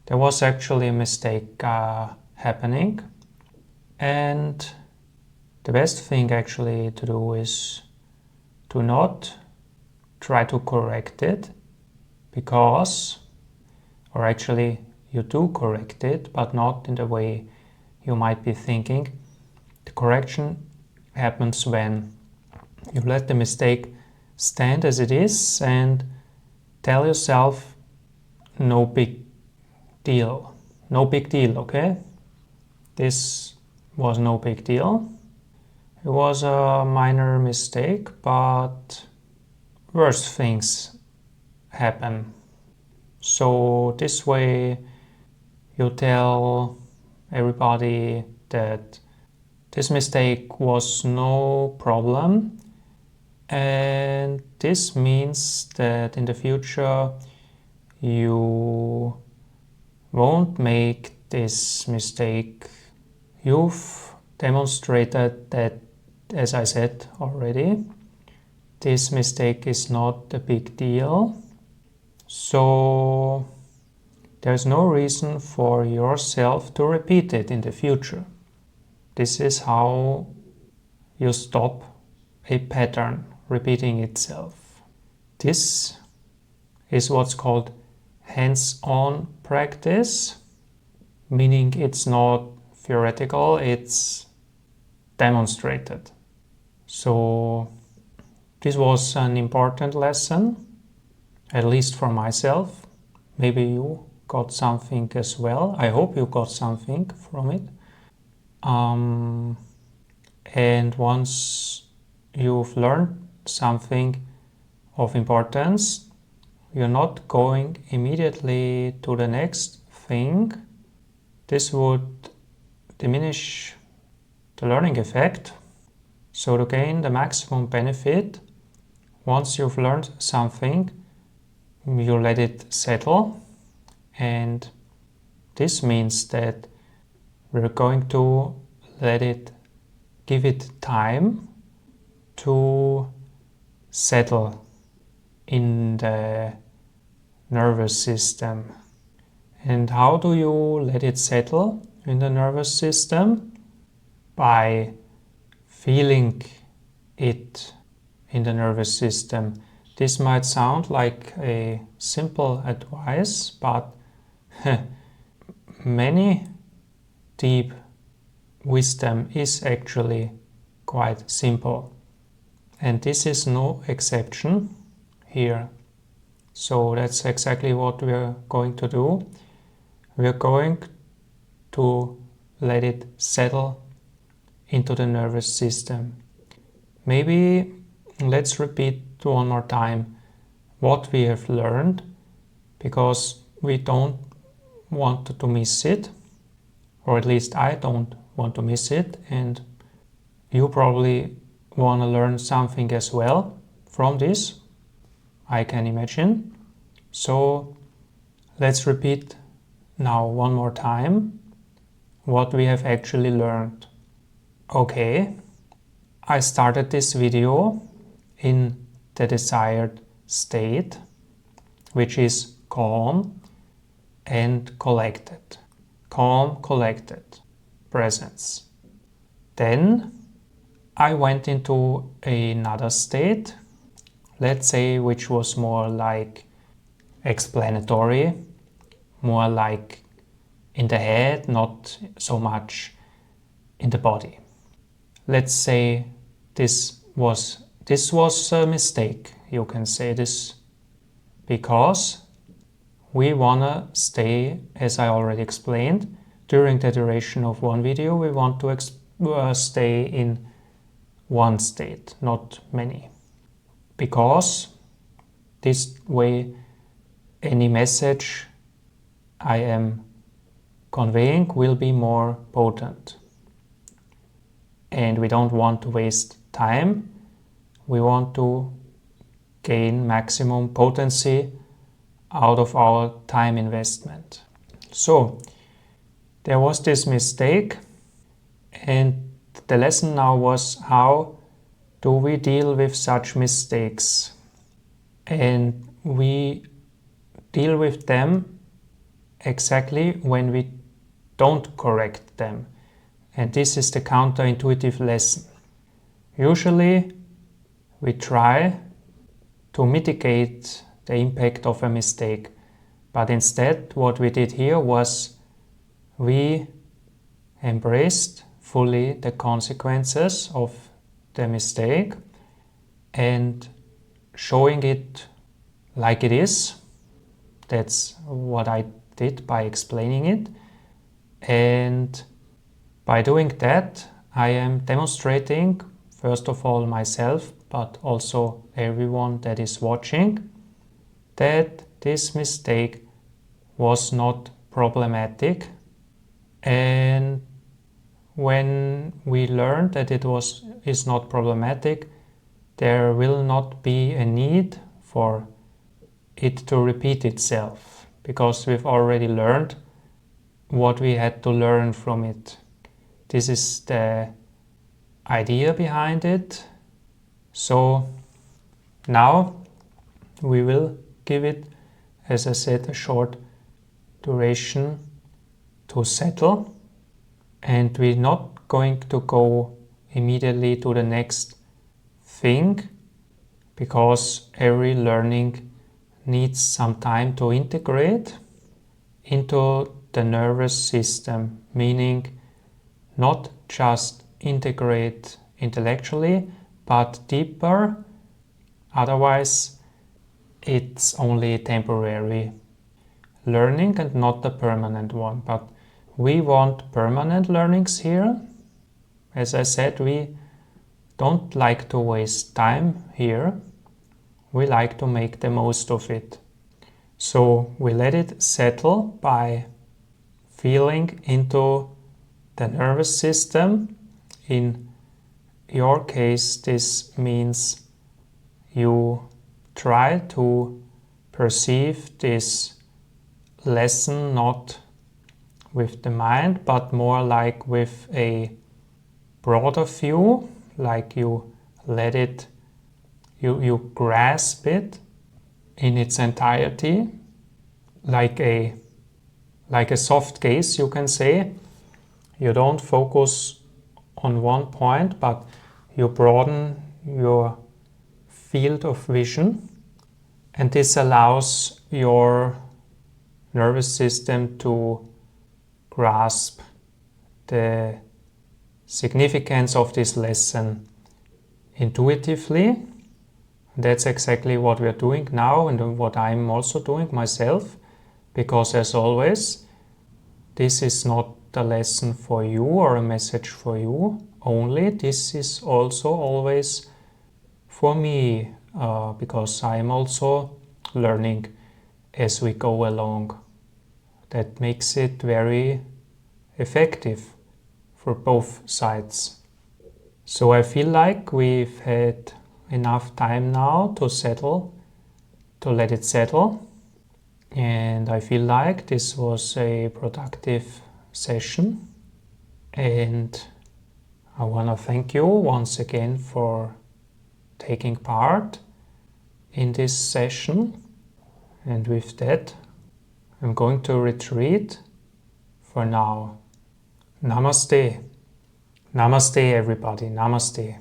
there was actually a mistake happening, and the best thing actually to do is to not try to correct it, because, or actually you do correct it, but not in the way you might be thinking. The correction happens when you let the mistake stand as it is and tell yourself, no big deal. No big deal, okay? This was no big deal. It was a minor mistake, but worse things happen. So this way you tell everybody that this mistake was no problem, and this means that in the future you won't make this mistake. You've demonstrated that, as I said already, this mistake is not a big deal. So there's no reason for yourself to repeat it in the future. This is how you stop a pattern repeating itself. This is what's called hands-on practice, meaning it's not theoretical, it's demonstrated. So this was an important lesson, at least for myself. Maybe you got something as well. I hope you got something from it. And once you've learned something of importance, you're not going immediately to the next thing. This would diminish the learning effect. So to gain the maximum benefit, once you've learned something, you let it settle, and this means that we're going to give it time to settle in the nervous system. And how do you let it settle in the nervous system? By feeling it in the nervous system. This might sound like a simple advice, but many deep wisdom is actually quite simple. And this is no exception here. So that's exactly what we're going to do. We're going to let it settle into the nervous system. Maybe let's repeat one more time what we have learned, because we don't want to miss it, or at least I don't want to miss it, and you probably want to learn something as well from this, I can imagine. So let's repeat now one more time what we have actually learned. Okay, I started this video in the desired state, which is calm and collected. Calm, collected, presence. Then I went into another state, let's say, which was more like explanatory, more like in the head, not so much in the body. Let's say this was a mistake, you can say this, because we wanna stay, as I already explained, during the duration of one video, we want to stay in one state, not many. Because this way any message I am conveying will be more potent. And we don't want to waste time. We want to gain maximum potency out of our time investment. So there was this mistake, and the lesson now was, how do we deal with such mistakes? And we deal with them exactly when we don't correct them. And this is the counterintuitive lesson. Usually we try to mitigate the impact of a mistake, but instead what we did here was we embraced fully the consequences of the mistake and showing it like it is. That's what I did by explaining it. And by doing that, I am demonstrating, first of all, myself, but also everyone that is watching, that this mistake was not problematic. And when we learn that it is not problematic, there will not be a need for it to repeat itself, because we've already learned what we had to learn from it. This is the idea behind it. So now we will give it, as I said, a short duration to settle, and we're not going to go immediately to the next thing, because every learning needs some time to integrate into the nervous system, meaning not just integrate intellectually, but deeper. Otherwise, it's only temporary learning and not the permanent one. But we want permanent learnings here. As I said, we don't like to waste time here. We like to make the most of it. So we let it settle by feeling into the nervous system. In your case, this means you try to perceive this lesson not with the mind, but more like with a broader view, like you let it, you grasp it in its entirety, like a soft gaze, you can say. You don't focus on one point, but you broaden your field of vision, and this allows your nervous system to grasp the significance of this lesson intuitively. That's exactly what we are doing now, and what I'm also doing myself, because as always, this is not a lesson for you or a message for you only. This is also always for me, because I'm also learning as we go along. That makes it very effective for both sides. So I feel like we've had enough time now to settle, to let it settle. And I feel like this was a productive session. And I want to thank you once again for taking part in this session. And with that, I'm going to retreat for now. Namaste. Namaste, everybody. Namaste.